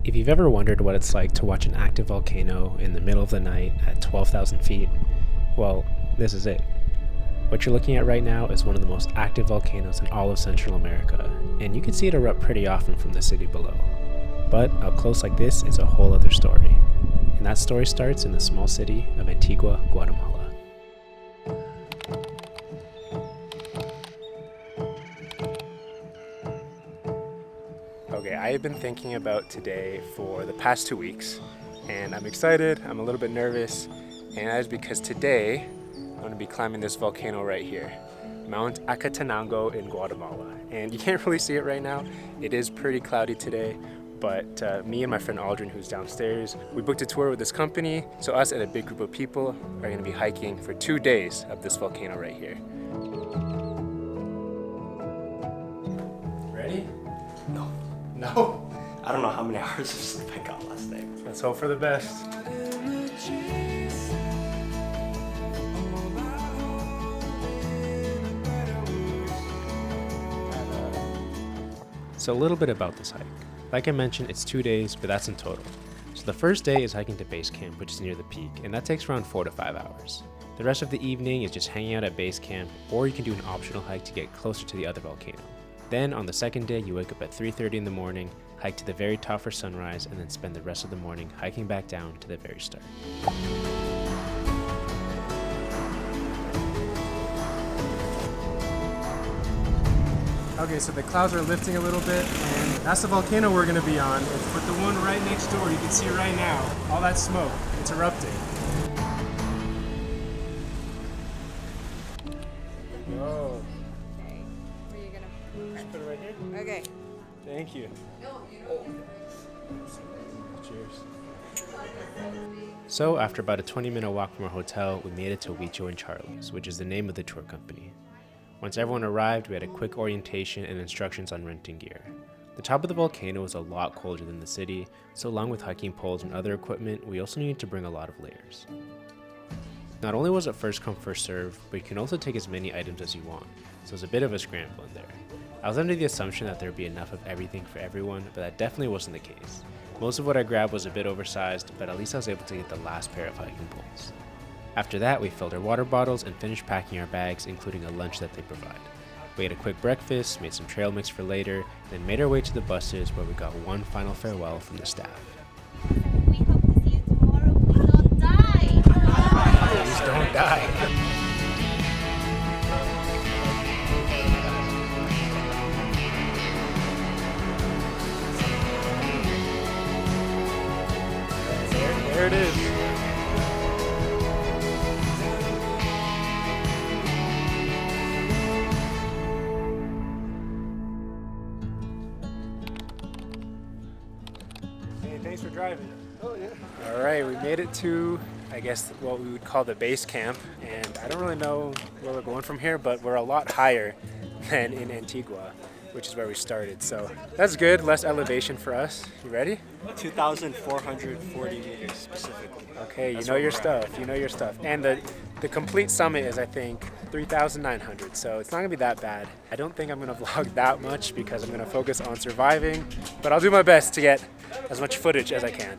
If you've ever wondered what it's like to watch an active volcano in the middle of the night at 12,000 feet, well, this is it. What you're looking at right now is one of the most active volcanoes in all of Central America, and you can see it erupt pretty often from the city below. But up close like this is a whole other story, and that story starts in the small city of Antigua, Guatemala. Okay, I have been thinking about today for the past 2 weeks, and I'm excited, I'm a little bit nervous, and that is because today I'm going to be climbing this volcano right here, Mount Acatenango in Guatemala. And you can't really see it right now, it is pretty cloudy today, but me and my friend Aldrin, who's downstairs, we booked a tour with this company, so us and a big group of people are going to be hiking for 2 days up this volcano right here. Ready? No. No? I don't know how many hours of sleep I got last night. Let's hope for the best. So a little bit about this hike. Like I mentioned, it's 2 days, but that's in total. So the first day is hiking to base camp, which is near the peak, and that takes around 4 to 5 hours. The rest of the evening is just hanging out at base camp, or you can do an optional hike to get closer to the other volcano. Then on the second day, you wake up at 3:30 in the morning, hike to the very top for sunrise, and then spend the rest of the morning hiking back down to the very start. Okay, so the clouds are lifting a little bit, and that's the volcano we're going to be on. But the one right next door, you can see right now, all that smoke, it's erupting. Whoa. Okay. Where are you gonna Just put it right here. Okay. Thank you. Cheers. So after about a 20-minute walk from our hotel, we made it to Huicho and Charlie's, which is the name of the tour company. Once everyone arrived, we had a quick orientation and instructions on renting gear. The top of the volcano was a lot colder than the city, so along with hiking poles and other equipment, we also needed to bring a lot of layers. Not only was it first come first serve, but you can also take as many items as you want, so it was a bit of a scramble in there. I was under the assumption that there would be enough of everything for everyone, but that definitely wasn't the case. Most of what I grabbed was a bit oversized, but at least I was able to get the last pair of hiking poles. After that, we filled our water bottles and finished packing our bags, including a lunch that they provide. We had a quick breakfast, made some trail mix for later, then made our way to the buses where we got one final farewell from the staff. We hope to see you tomorrow. Please don't die. Please don't die. There it is. Hey, thanks for driving. Oh yeah. All right, we made it to, I guess, what we would call the base camp, and I don't really know where we're going from here, but we're a lot higher than in Antigua, which is where we started. So that's good, less elevation for us. You ready? 2,440 meters specifically. Okay, you That's know where your we're at. stuff, you know your stuff. And the complete summit is, I think, 3,900, so it's not gonna be that bad. I don't think I'm gonna vlog that much because I'm gonna focus on surviving, but I'll do my best to get as much footage as I can.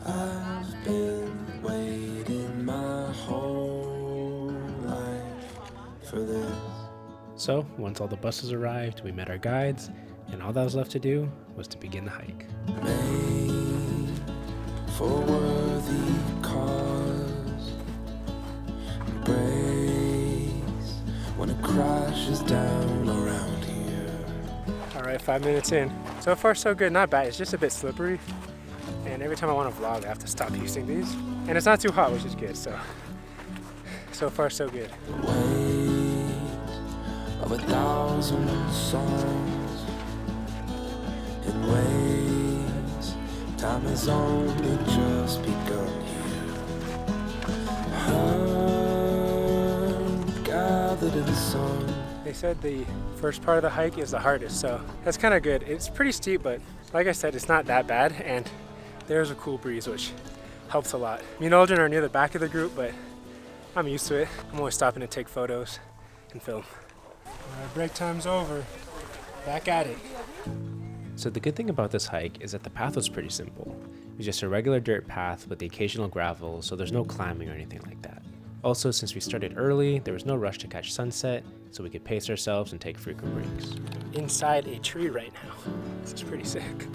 I've been waiting my whole life for this. So once all the buses arrived, we met our guides, and all that was left to do was to begin the hike. Made for worthy cause. Embrace when it crashes down around here. All right, 5 minutes in. So far so good, not bad. It's just a bit slippery, and every time I want to vlog, I have to stop using these. And it's not too hot, which is good, so far so good. The weight of 1,000 songs in ways time has only just begun here. I'm gathered in the sun. They said the first part of the hike is the hardest, so that's kind of good. It's pretty steep, but like I said, it's not that bad, and there's a cool breeze, which helps a lot. Me and Aldrin are near the back of the group, but I'm used to it. I'm always stopping to take photos and film. All right, break time's over. Back at it. So the good thing about this hike is that the path was pretty simple. It was just a regular dirt path with the occasional gravel, so there's no climbing or anything like that. Also, since we started early, there was no rush to catch sunset, so we could pace ourselves and take frequent breaks. Inside a tree right now. This is pretty sick.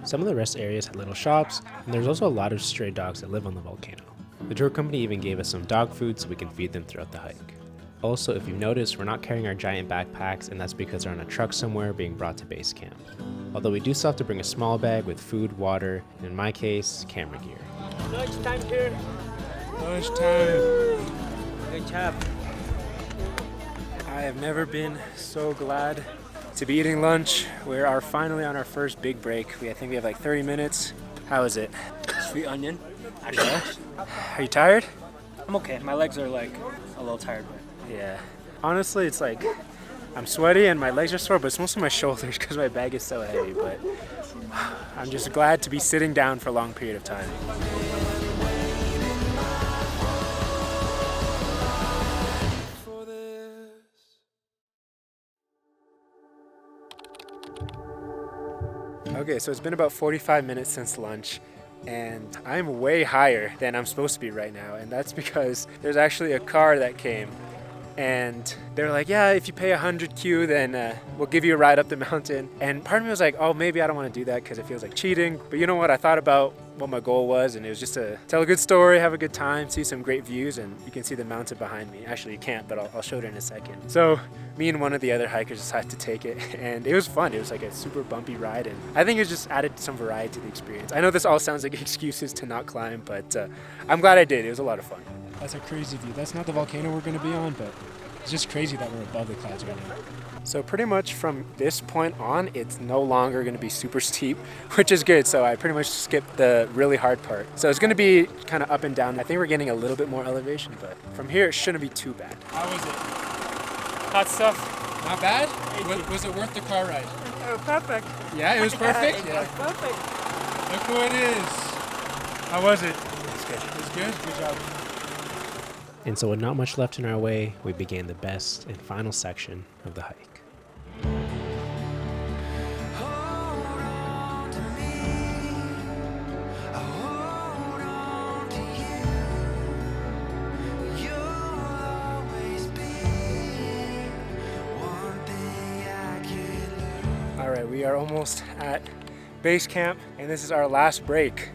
Some of the rest areas had little shops, and there's also a lot of stray dogs that live on the volcano. The tour company even gave us some dog food so we can feed them throughout the hike. Also, if you've noticed, we're not carrying our giant backpacks, and that's because they're on a truck somewhere being brought to base camp. Although we do still have to bring a small bag with food, water, and in my case, camera gear. Lunchtime here. Lunchtime. Good job. I have never been so glad to be eating lunch. We are finally on our first big break. I think we have like 30 minutes. How is it? Sweet onion. Yeah. Are you tired? I'm okay. My legs are like a little tired. Yeah. Honestly, it's like I'm sweaty and my legs are sore, but it's mostly my shoulders because my bag is so heavy. But I'm just glad to be sitting down for a long period of time. Okay, so it's been about 45 minutes since lunch, and I'm way higher than I'm supposed to be right now, and that's because there's actually a car that came, and they're like, yeah, if you pay 100 Q, then we'll give you a ride up the mountain. And part of me was like, oh, maybe I don't want to do that because it feels like cheating. But you know what? I thought about what my goal was, and it was just to tell a good story, have a good time, see some great views, and you can see the mountain behind me. Actually, you can't, but I'll show it in a second. So me and one of the other hikers decided to take it, and it was fun. It was like a super bumpy ride, and I think it just added some variety to the experience. I know this all sounds like excuses to not climb, but I'm glad I did. It was a lot of fun. That's a crazy view. That's not the volcano we're going to be on, but it's just crazy that we're above the clouds right now. So pretty much from this point on, it's no longer going to be super steep, which is good. So I pretty much skipped the really hard part. So it's going to be kind of up and down. I think we're getting a little bit more elevation, but from here, it shouldn't be too bad. How was it? Hot stuff. Not bad? Was it worth the car ride? Oh, perfect. Yeah, it was perfect? Yeah. Perfect. Look who it is. How was it? It's good. It was good? Good job. And so with not much left in our way, we began the best and final section of the hike. All right, we are almost at base camp, and this is our last break.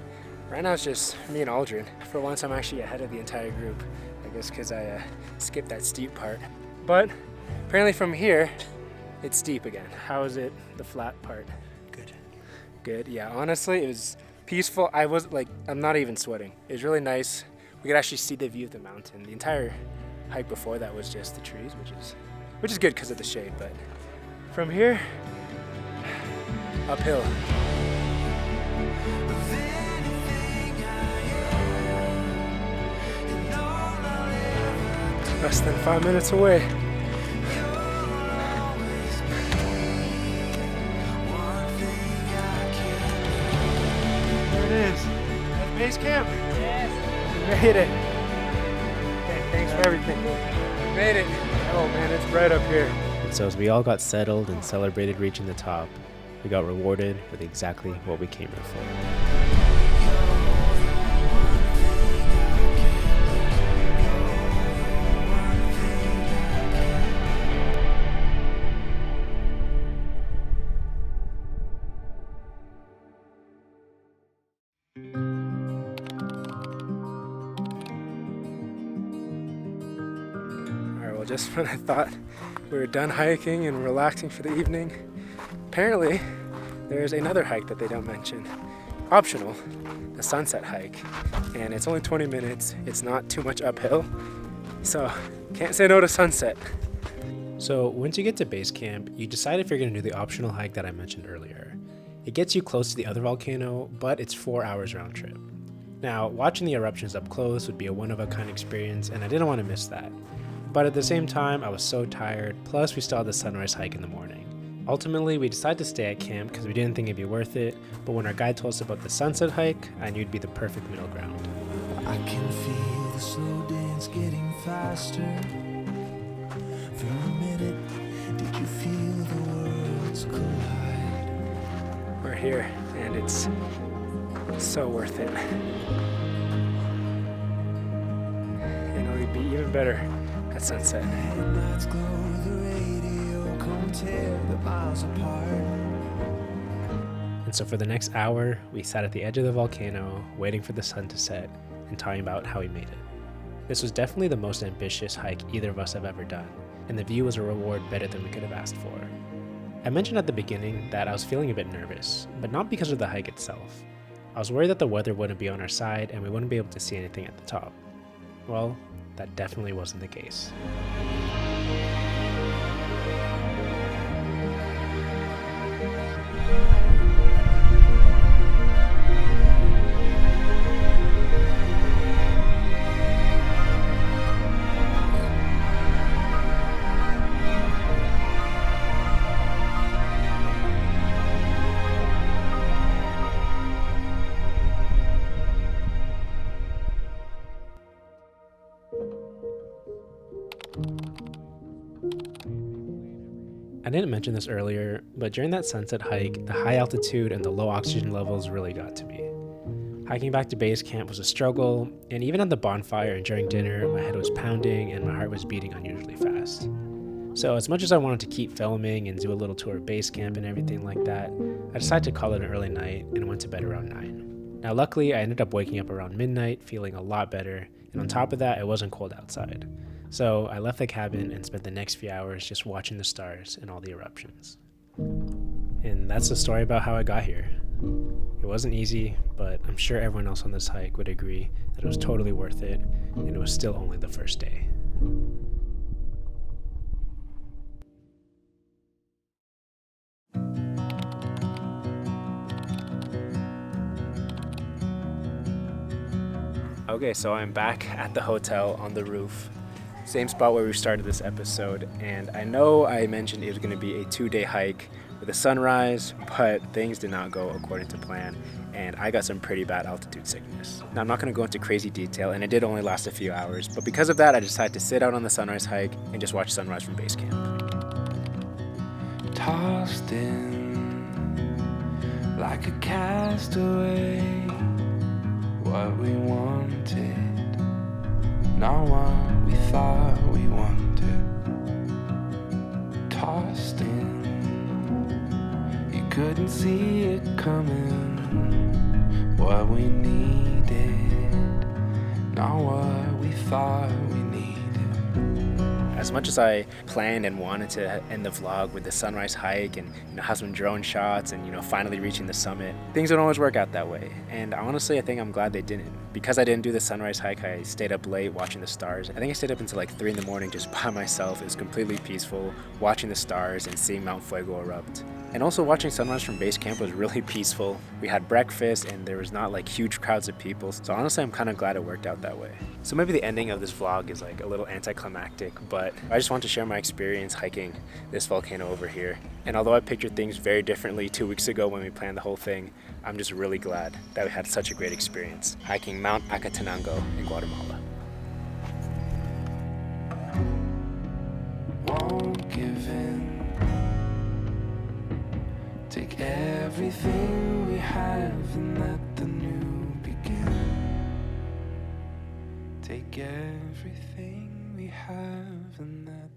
Right now it's just me and Aldrin. For once, I'm actually ahead of the entire group. I guess because I skipped that steep part. But apparently from here, it's steep again. How is it, the flat part? Good. Good, yeah. Honestly, it was peaceful. I'm not even sweating. It was really nice. We could actually see the view of the mountain. The entire hike before that was just the trees, which is good because of the shade. But from here, uphill. Less than 5 minutes away. There it is. That's base camp. Yes. We made it. Okay, thanks for everything. We made it. Oh man, it's right up here. And so as we all got settled and celebrated reaching the top, we got rewarded with exactly what we came here for. Just when I thought we were done hiking and relaxing for the evening, apparently there's another hike that they don't mention. Optional, the sunset hike. And it's only 20 minutes. It's not too much uphill. So can't say no to sunset. So once you get to base camp, you decide if you're going to do the optional hike that I mentioned earlier. It gets you close to the other volcano, but it's 4 hours round trip. Now, watching the eruptions up close would be a one-of-a-kind experience, and I didn't want to miss that. But at the same time, I was so tired, plus we still had the sunrise hike in the morning. Ultimately, we decided to stay at camp because we didn't think it'd be worth it, but when our guide told us about the sunset hike, I knew it'd be the perfect middle ground. I can feel the slow dance getting faster. For a minute, did you feel the worlds collide? here, and it's so worth it. And it'll be even better at sunset. Nights glow, the radio can't tear the miles apart. And so for the next hour, we sat at the edge of the volcano, waiting for the sun to set and talking about how we made it. This was definitely the most ambitious hike either of us have ever done, and the view was a reward better than we could have asked for. I mentioned at the beginning that I was feeling a bit nervous, but not because of the hike itself. I was worried that the weather wouldn't be on our side and we wouldn't be able to see anything at the top. Well, that definitely wasn't the case. I didn't mention this earlier, but during that sunset hike, the high altitude and the low oxygen levels really got to me. Hiking back to base camp was a struggle, and even at the bonfire and during dinner, my head was pounding and my heart was beating unusually fast. So as much as I wanted to keep filming and do a little tour of base camp and everything like that, I decided to call it an early night and went to bed around 9. Now luckily, I ended up waking up around midnight feeling a lot better, and on top of that, it wasn't cold outside. So I left the cabin and spent the next few hours just watching the stars and all the eruptions. And that's the story about how I got here. It wasn't easy, but I'm sure everyone else on this hike would agree that it was totally worth it, and it was still only the first day. Okay, so I'm back at the hotel on the roof. Same spot where we started this episode, and I know I mentioned it was going to be a 2-day hike with a sunrise, but things did not go according to plan, and I got some pretty bad altitude sickness. Now I'm not going to go into crazy detail, and it did only last a few hours, but because of that I decided to sit out on the sunrise hike and just watch sunrise from base camp. Tossed in like a castaway, what we wanted, not what we thought we wanted. Tossed in, you couldn't see it coming, what we needed, not what we thought we needed. As much as I planned and wanted to end the vlog with the sunrise hike and have some drone shots and finally reaching the summit, things don't always work out that way. And honestly, I think I'm glad they didn't. Because I didn't do the sunrise hike, I stayed up late watching the stars. I think I stayed up until like 3 in the morning just by myself. It was completely peaceful, watching the stars and seeing Mount Fuego erupt. And also watching sunrise from base camp was really peaceful. We had breakfast and there was not like huge crowds of people. So honestly, I'm kind of glad it worked out that way. So maybe the ending of this vlog is like a little anticlimactic, but I just want to share my experience hiking this volcano over here. And although I pictured things very differently 2 weeks ago when we planned the whole thing, I'm just really glad that we had such a great experience hiking Mount Acatenango in Guatemala. Won't give in. Take everything we have and let the new begin. Take everything we have and let